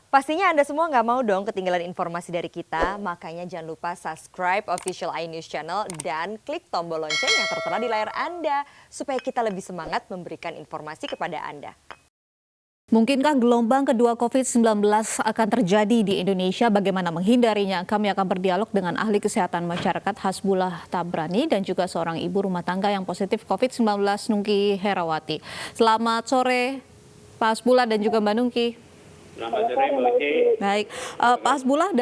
Pastinya Anda semua nggak mau dong ketinggalan informasi dari kita, makanya jangan lupa subscribe official iNews Channel dan klik tombol lonceng yang tertera di layar Anda, supaya kita lebih semangat memberikan informasi kepada Anda. Mungkinkah gelombang kedua COVID-19 akan terjadi di Indonesia? Bagaimana menghindarinya? Kami akan berdialog dengan ahli kesehatan masyarakat Hasbullah Tabrani dan juga seorang ibu rumah tangga yang positif COVID-19, Nungki Herawati. Selamat sore, Pak Hasbullah dan juga Mbak Nungki. Selamat sore, Mbak Uci. Baik, Pak Hasbullah,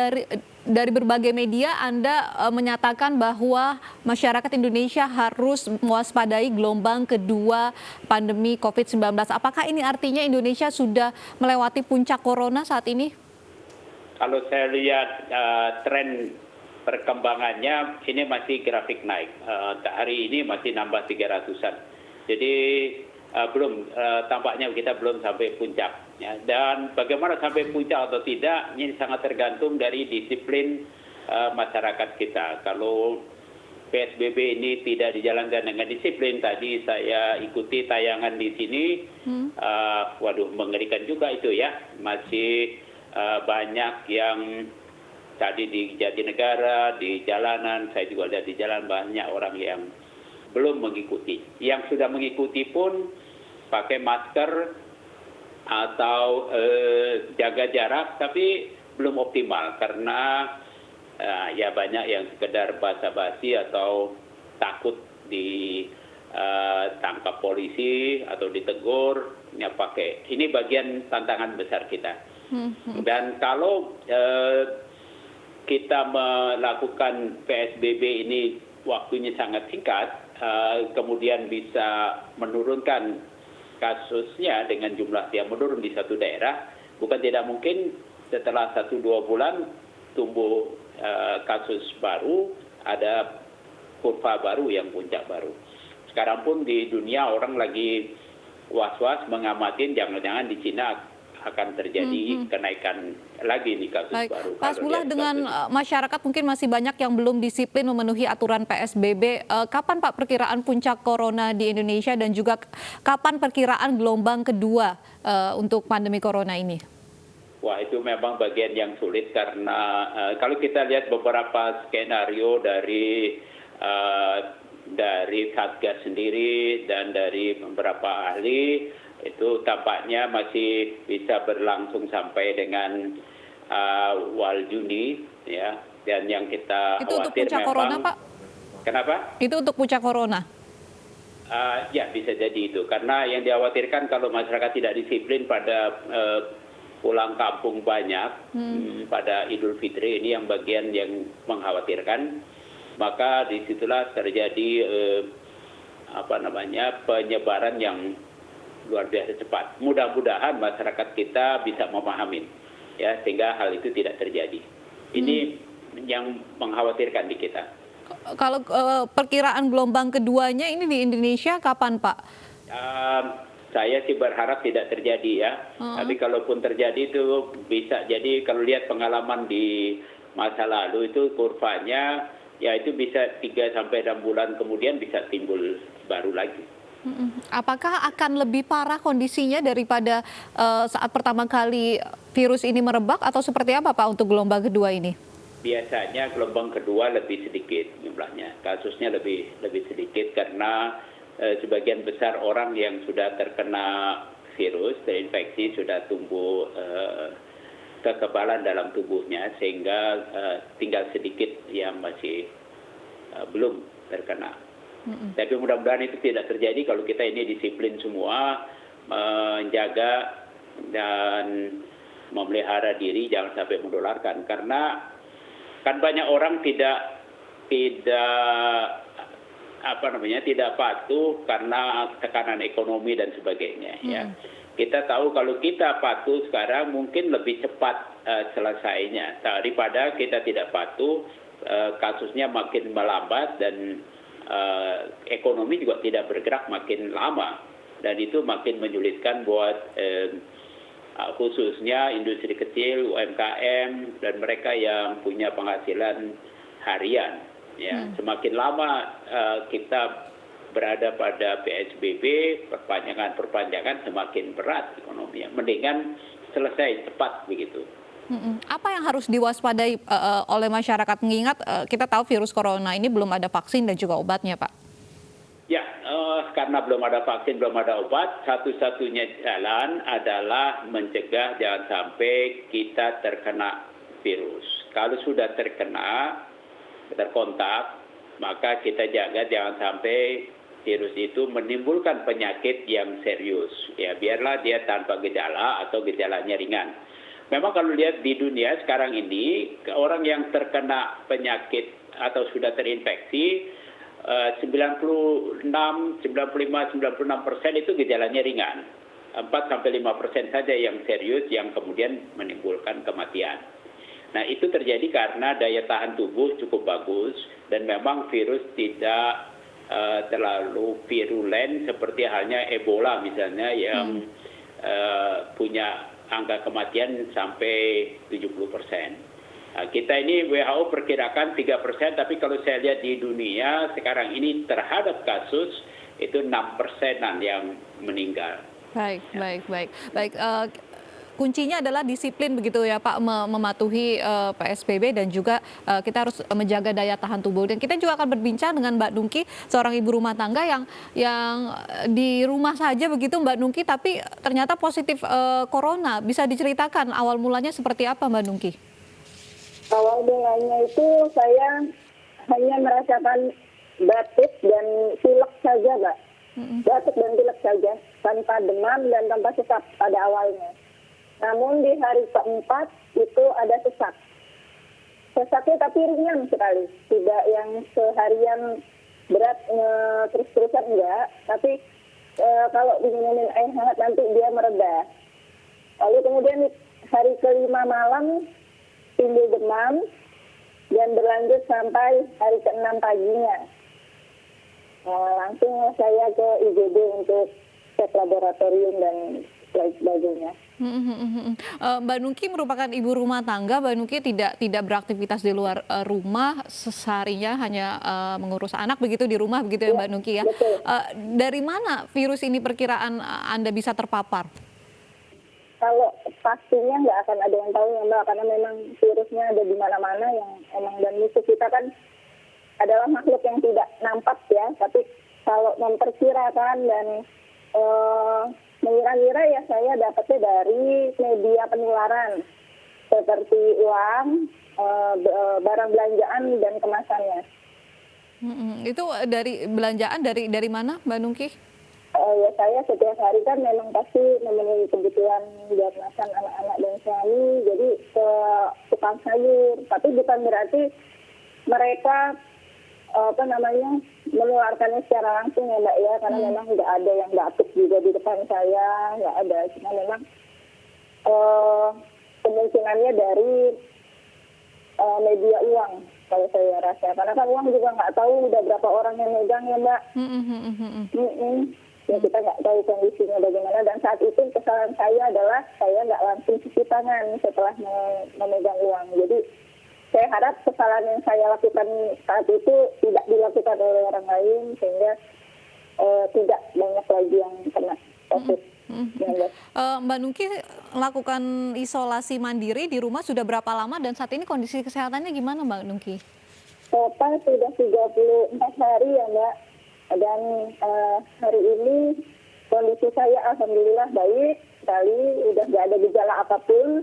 dari berbagai media Anda menyatakan bahwa masyarakat Indonesia harus mewaspadai gelombang kedua pandemi COVID-19. Apakah ini artinya Indonesia sudah melewati puncak corona saat ini? Kalau saya lihat tren perkembangannya, ini masih grafik naik. Hari ini masih nambah 300-an. Jadi belum, tampaknya kita belum sampai puncak. Ya, dan bagaimana sampai puncak atau tidak, ini sangat tergantung dari disiplin masyarakat kita. Kalau PSBB ini tidak dijalankan dengan disiplin, tadi saya ikuti tayangan di sini, waduh mengerikan juga itu ya. Masih banyak yang tadi di Jatinegara, di jalanan, saya juga lihat di jalan banyak orang yang belum mengikuti. Yang sudah mengikuti pun pakai masker atau jaga jarak, tapi belum optimal karena ya banyak yang sekedar basa-basi atau takut ditangkap polisi atau ditegur. Ya pakai. Ini bagian tantangan besar kita. Dan kalau kita melakukan PSBB ini waktunya sangat singkat, kemudian bisa menurunkan kasusnya dengan jumlah yang menurun di satu daerah, bukan tidak mungkin setelah 1-2 bulan tumbuh kasus baru, ada kurva baru yang puncak baru. Sekarang pun di dunia orang lagi was-was mengamatin jangan-jangan di Cina akan terjadi kenaikan lagi nih kasus baru. Pak Hasbullah, dengan masyarakat mungkin masih banyak yang belum disiplin memenuhi aturan PSBB. Kapan Pak perkiraan puncak corona di Indonesia dan juga kapan perkiraan gelombang kedua untuk pandemi corona ini? Wah, itu memang bagian yang sulit karena kalau kita lihat beberapa skenario dari Satgas sendiri dan dari beberapa ahli, itu tampaknya masih bisa berlangsung sampai dengan awal Juni, ya. Dan yang kita itu khawatir untuk puncak memang, corona, Pak? Kenapa? Itu untuk puncak corona? Ya, bisa jadi itu. Karena yang dikhawatirkan kalau masyarakat tidak disiplin pada pulang kampung banyak pada Idul Fitri, ini yang bagian yang mengkhawatirkan. Maka disitulah terjadi penyebaran yang luar biasa cepat. Mudah-mudahan masyarakat kita bisa memahami, ya, sehingga hal itu tidak terjadi. Ini yang mengkhawatirkan di kita. Kalau perkiraan gelombang keduanya ini di Indonesia kapan, Pak? Saya sih berharap tidak terjadi ya. Tapi kalaupun terjadi itu bisa jadi, kalau lihat pengalaman di masa lalu itu kurvanya, ya itu bisa 3-6 bulan kemudian bisa timbul baru lagi. Apakah akan lebih parah kondisinya daripada saat pertama kali virus ini merebak atau seperti apa Pak untuk gelombang kedua ini? Biasanya gelombang kedua lebih sedikit jumlahnya, kasusnya lebih sedikit karena sebagian besar orang yang sudah terkena virus, terinfeksi, sudah tumbuh kekebalan dalam tubuhnya sehingga tinggal sedikit yang masih belum terkena. Tapi mudah-mudahan itu tidak terjadi kalau kita ini disiplin semua, menjaga dan memelihara diri jangan sampai menularkan. Karena kan banyak orang tidak patuh karena tekanan ekonomi dan sebagainya. Ya. Kita tahu kalau kita patuh sekarang mungkin lebih cepat selesainya daripada kita tidak patuh, kasusnya makin melambat dan ekonomi juga tidak bergerak makin lama, dan itu makin menyulitkan buat khususnya industri kecil, UMKM, dan mereka yang punya penghasilan harian. Ya, semakin lama kita berada pada PSBB, perpanjangan semakin berat ekonominya. Mendingan selesai cepat begitu. Apa yang harus diwaspadai oleh masyarakat mengingat kita tahu virus corona ini belum ada vaksin dan juga obatnya, Pak? Ya, karena belum ada vaksin, belum ada obat, satu-satunya jalan adalah mencegah jangan sampai kita terkena virus. Kalau sudah terkena, terkontak, maka kita jaga jangan sampai virus itu menimbulkan penyakit yang serius. Ya, biarlah dia tanpa gejala atau gejalanya ringan. Memang kalau lihat di dunia sekarang ini, orang yang terkena penyakit atau sudah terinfeksi, 96, 95, 96% itu gejalanya ringan. 4-5% saja yang serius yang kemudian menimbulkan kematian. Nah, itu terjadi karena daya tahan tubuh cukup bagus dan memang virus tidak terlalu virulen seperti halnya Ebola misalnya yang punya angka kematian sampai 70%. Nah, kita ini WHO perkirakan 3%, tapi kalau saya lihat di dunia sekarang ini terhadap kasus itu 6%-an yang meninggal. Baik. Kuncinya adalah disiplin begitu ya Pak, mematuhi PSBB dan juga kita harus menjaga daya tahan tubuh. Dan kita juga akan berbincang dengan Mbak Nungki, seorang ibu rumah tangga yang di rumah saja begitu Mbak Nungki, tapi ternyata positif corona. Bisa diceritakan awal mulanya seperti apa Mbak Nungki? Awal mulanya itu saya hanya merasakan batuk dan pilek saja, Mbak. Batuk dan pilek saja, tanpa demam dan tanpa sesak pada awalnya. Namun di hari keempat itu ada sesak. Sesaknya tapi ringan sekali. Tidak yang seharian berat terus-terusan enggak. Tapi kalau diminumin air hangat nanti dia mereda. Lalu kemudian di hari kelima malam timbul demam dan berlanjut sampai hari ke-6 paginya. Langsung saya ke IGD untuk cek laboratorium dan sebagainya. Mbak Nungki merupakan ibu rumah tangga. Mbak Nungki tidak beraktivitas di luar rumah, seharinya hanya mengurus anak begitu di rumah begitu ya Mbak Nungki ya. Dari mana virus ini perkiraan Anda bisa terpapar? Kalau pastinya nggak akan ada yang tahu ya Mbak, karena memang virusnya ada di mana-mana yang emang, dan musuh kita kan adalah makhluk yang tidak nampak ya, tapi kalau memperkirakan dan mengira-ngira ya saya dapatnya dari media penularan seperti uang, barang belanjaan dan kemasannya. Itu dari belanjaan dari mana Mbak Nungki? Ya saya setiap hari kan memang pasti memenuhi kebutuhan buat makan anak-anak dan suami, jadi ke tukang sayur. Tapi bukan berarti mereka menularkannya secara langsung ya Mbak ya, karena memang nggak ada yang batuk juga di depan saya, nggak ada. Cuma memang kemungkinannya dari media uang kalau saya rasa, karena kan uang juga nggak tahu udah berapa orang yang megang ya Mbak. Ya kita nggak tahu kondisinya bagaimana, dan saat itu kesalahan saya adalah saya nggak langsung cuci tangan setelah memegang uang. Jadi saya harap kesalahan yang saya lakukan saat itu tidak dilakukan oleh orang lain sehingga tidak banyak lagi yang kena COVID. Mbak Nungki melakukan isolasi mandiri di rumah sudah berapa lama dan saat ini kondisi kesehatannya gimana Mbak Nungki? Total sudah 34 hari ya Mbak. Dan hari ini kondisi saya alhamdulillah baik sekali, udah nggak ada gejala apapun.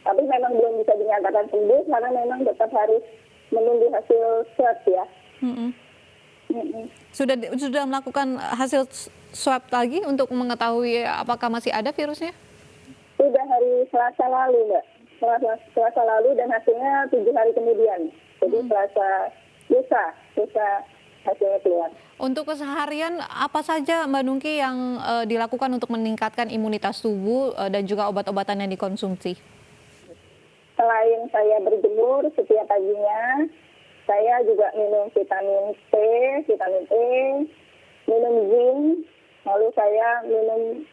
Tapi memang belum bisa dinyatakan sembuh karena memang tetap harus menunggu hasil swab ya. Sudah melakukan hasil swab lagi untuk mengetahui apakah masih ada virusnya? Sudah hari Selasa lalu Mbak, Selasa lalu, dan hasilnya 7 hari kemudian. Jadi Selasa lusa hasilnya keluar. Untuk keseharian apa saja Mbak Nungki yang dilakukan untuk meningkatkan imunitas tubuh dan juga obat-obatan yang dikonsumsi? Selain saya berjemur setiap paginya, saya juga minum vitamin C, vitamin E, minum zinc, lalu saya minum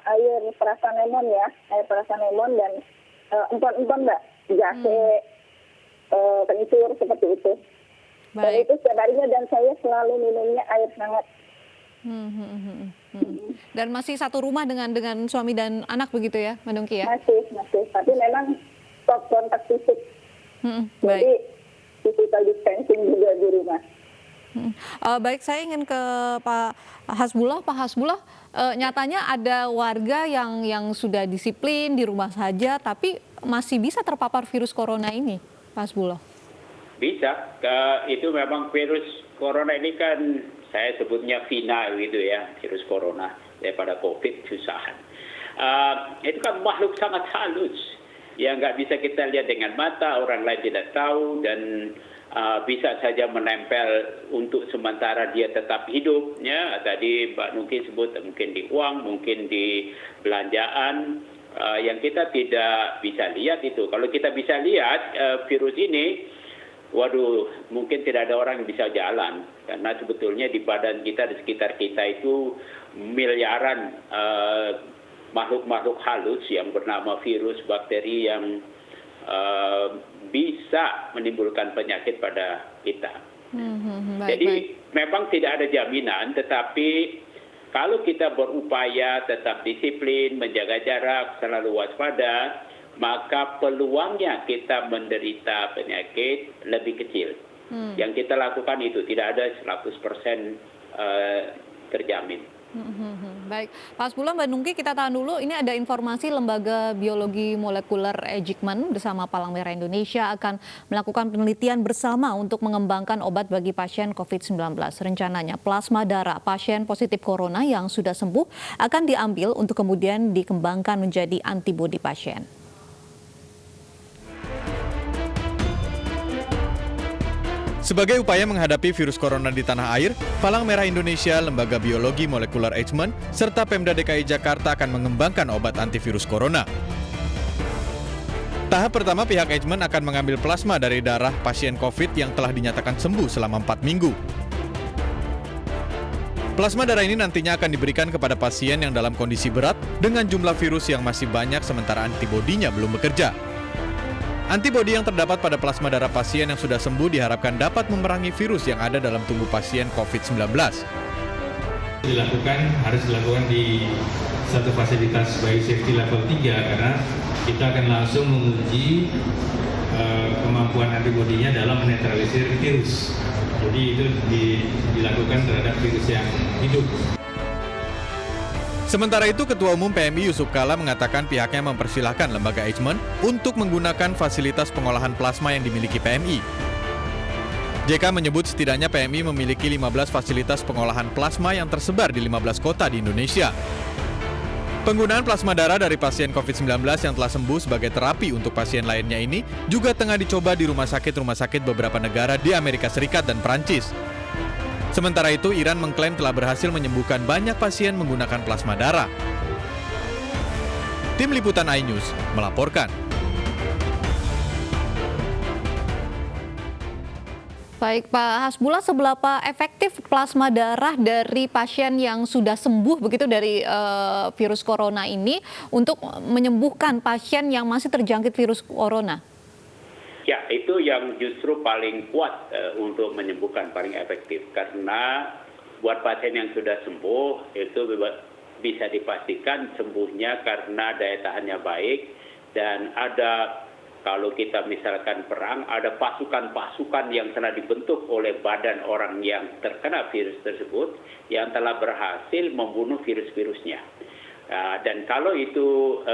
air perasan lemon dan empon-empon Mbak, jahe, kencur seperti itu. Dan itu setiap harinya, dan saya selalu minumnya air hangat. Dan masih satu rumah dengan suami dan anak begitu ya, Mbak Nungki ya? Masih. Tapi memang stop kontak fisik. Baik. Jadi physical distancing juga di rumah. Baik, saya ingin ke Pak Hasbullah. Pak Hasbullah, nyatanya ada warga yang sudah disiplin di rumah saja, tapi masih bisa terpapar virus corona ini, Pak Hasbullah. Bisa, itu memang virus corona ini kan saya sebutnya final gitu ya, virus corona daripada COVID susahan. Itu kan makhluk sangat halus yang nggak bisa kita lihat dengan mata, orang lain tidak tahu, dan bisa saja menempel untuk sementara dia tetap hidup. Ya, tadi Mbak Nungki sebut mungkin di uang, mungkin di belanjaan, yang kita tidak bisa lihat itu. Kalau kita bisa lihat virus ini, waduh, mungkin tidak ada orang yang bisa jalan. Karena sebetulnya di badan kita, di sekitar kita itu miliaran makhluk-makhluk halus yang bernama virus, bakteri yang bisa menimbulkan penyakit pada kita. Jadi memang tidak ada jaminan, tetapi kalau kita berupaya tetap disiplin, menjaga jarak, selalu waspada, maka peluangnya kita menderita penyakit lebih kecil. Yang kita lakukan itu tidak ada 100% terjamin. Baik, Pak Hasbullah, Mbak Nungki, kita tahan dulu. Ini ada informasi Lembaga Biologi Molekuler Eijkman bersama Palang Merah Indonesia akan melakukan penelitian bersama untuk mengembangkan obat bagi pasien COVID-19. Rencananya plasma darah pasien positif corona yang sudah sembuh akan diambil untuk kemudian dikembangkan menjadi antibodi pasien. Sebagai upaya menghadapi virus corona di tanah air, Palang Merah Indonesia, Lembaga Biologi Molekuler Eijkman, serta Pemda DKI Jakarta akan mengembangkan obat antivirus corona. Tahap pertama, pihak Eijkman akan mengambil plasma dari darah pasien COVID yang telah dinyatakan sembuh selama 4 minggu. Plasma darah ini nantinya akan diberikan kepada pasien yang dalam kondisi berat dengan jumlah virus yang masih banyak sementara antibodinya belum bekerja. Antibodi yang terdapat pada plasma darah pasien yang sudah sembuh diharapkan dapat memerangi virus yang ada dalam tubuh pasien COVID-19. Harus dilakukan di satu fasilitas biosafety level 3 karena kita akan langsung menguji kemampuan antibodinya dalam menetralisir virus. Jadi itu dilakukan terhadap virus yang hidup. Sementara itu, Ketua Umum PMI Yusuf Kala mengatakan pihaknya mempersilahkan lembaga Eijkman untuk menggunakan fasilitas pengolahan plasma yang dimiliki PMI. JK menyebut setidaknya PMI memiliki 15 fasilitas pengolahan plasma yang tersebar di 15 kota di Indonesia. Penggunaan plasma darah dari pasien COVID-19 yang telah sembuh sebagai terapi untuk pasien lainnya ini juga tengah dicoba di rumah sakit beberapa negara di Amerika Serikat dan Prancis. Sementara itu, Iran mengklaim telah berhasil menyembuhkan banyak pasien menggunakan plasma darah. Tim Liputan iNews melaporkan. Baik, Pak Hasbullah, seberapa efektif plasma darah dari pasien yang sudah sembuh begitu dari virus corona ini untuk menyembuhkan pasien yang masih terjangkit virus corona? Ya, itu yang justru paling kuat untuk menyembuhkan, paling efektif. Karena buat pasien yang sudah sembuh, itu bisa dipastikan sembuhnya karena daya tahannya baik. Dan ada, kalau kita misalkan perang, ada pasukan-pasukan yang telah dibentuk oleh badan orang yang terkena virus tersebut, yang telah berhasil membunuh virus-virusnya. Dan kalau itu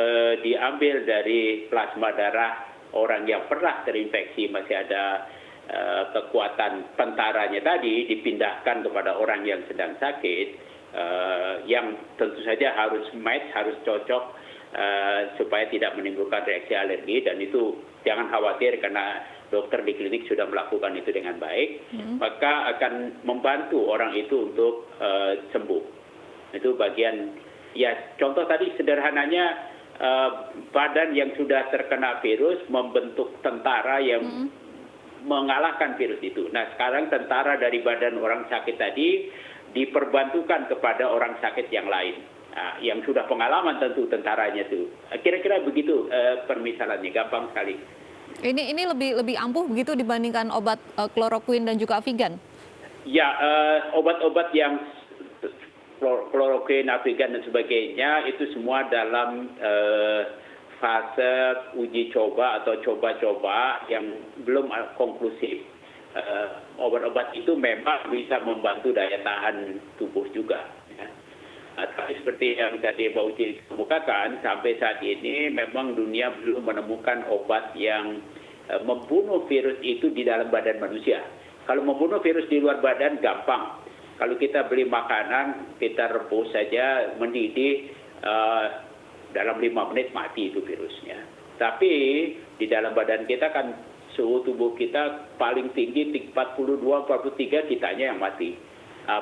diambil dari plasma darah orang yang pernah terinfeksi, masih ada kekuatan tentaranya tadi, dipindahkan kepada orang yang sedang sakit, yang tentu saja harus match, harus cocok supaya tidak menimbulkan reaksi alergi, dan itu jangan khawatir karena dokter di klinik sudah melakukan itu dengan baik, maka akan membantu orang itu untuk sembuh. Itu bagian, ya contoh tadi sederhananya, badan yang sudah terkena virus membentuk tentara yang mengalahkan virus itu. Nah, sekarang tentara dari badan orang sakit tadi diperbantukan kepada orang sakit yang lain. Nah, yang sudah pengalaman tentu tentaranya itu. Kira-kira begitu permisalannya, gampang sekali. Ini lebih ampuh begitu dibandingkan obat kloroquine dan juga Avigan? Ya, obat-obat yang kloroquine, Avigan dan sebagainya itu semua dalam fase uji coba atau coba-coba yang belum konklusif. Obat-obat itu memang bisa membantu daya tahan tubuh juga. Ya. Tapi seperti yang tadi Mbak Uci kemukakan, sampai saat ini memang dunia belum menemukan obat yang membunuh virus itu di dalam badan manusia. Kalau membunuh virus di luar badan gampang. Kalau kita beli makanan, kita rebus saja, mendidih, dalam 5 menit mati itu virusnya. Tapi di dalam badan kita kan suhu tubuh kita paling tinggi 42-43, kitanya yang mati.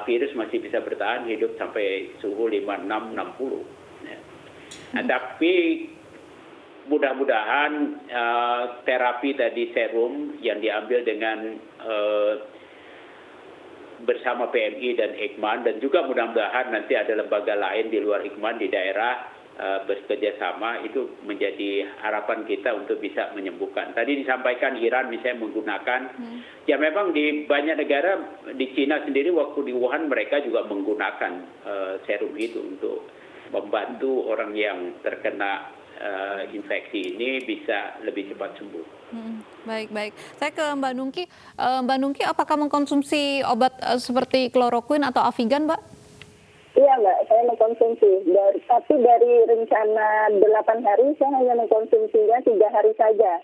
Virus masih bisa bertahan hidup sampai suhu 56-60. Ya. Nah, tapi mudah-mudahan terapi tadi serum yang diambil dengan bersama PMI dan Hikman, dan juga mudah-mudahan nanti ada lembaga lain di luar Hikman di daerah bekerja sama, itu menjadi harapan kita untuk bisa menyembuhkan. Tadi disampaikan Iran misalnya menggunakan, ya memang di banyak negara, di Cina sendiri waktu di Wuhan mereka juga menggunakan serum itu untuk membantu orang yang terkena infeksi ini bisa lebih cepat sembuh. Baik. Saya ke Mbak Nungki. Mbak Nungki, apakah mengkonsumsi obat seperti kloroquine atau Avigan, Mbak? Iya Mbak, saya mengkonsumsi. Tapi dari rencana 8 hari, saya hanya mengkonsumsinya 3 hari saja.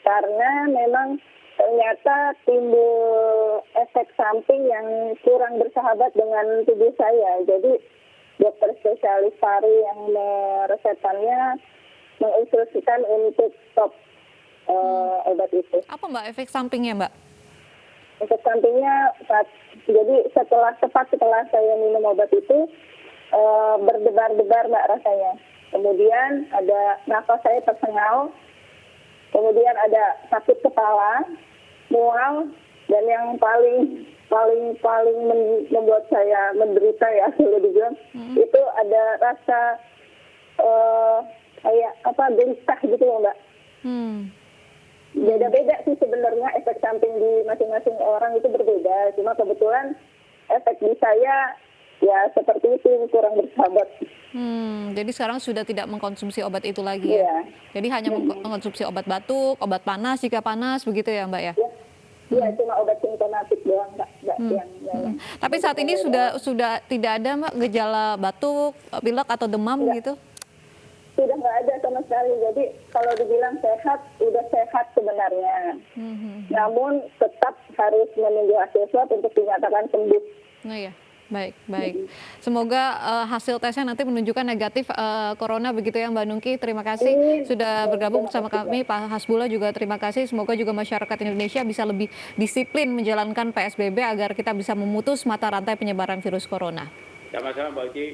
Karena memang ternyata timbul efek samping yang kurang bersahabat dengan tubuh saya. Jadi dokter spesialis paru yang meresepkannya menginstruksikan untuk stop obat itu. Apa Mbak efek sampingnya, Mbak? Efek sampingnya jadi tepat setelah saya minum obat itu berdebar-debar Mbak rasanya. Kemudian ada nafas saya tersengal, kemudian ada sakit kepala, mual, dan yang paling membuat saya menderita ya kalau dibilang itu ada rasa kayak gelisah gitu loh Mbak. Beda-beda sih sebenarnya efek samping di masing-masing orang itu berbeda. Cuma kebetulan efek di saya ya seperti itu, kurang bersahabat. Jadi sekarang sudah tidak mengkonsumsi obat itu lagi ya? Jadi hanya mengkonsumsi obat batuk, obat panas jika panas begitu ya Mbak ya? Iya, cuma obat simptomatik doang Mbak. Tapi saat ini sudah tidak ada Mbak gejala batuk, pilek atau demam gitu? Sudah nggak ada sama sekali. Jadi kalau dibilang sehat, udah sehat sebenarnya. Namun tetap harus menunggu hasil swab untuk dinyatakan sembuh. Oh iya, baik. Semoga hasil tesnya nanti menunjukkan negatif corona begitu ya Mbak Nungki. Terima kasih sudah bergabung bersama kami. Pak Hasbullah juga terima kasih. Semoga juga masyarakat Indonesia bisa lebih disiplin menjalankan PSBB agar kita bisa memutus mata rantai penyebaran virus corona. Sama-sama Mbak Uci.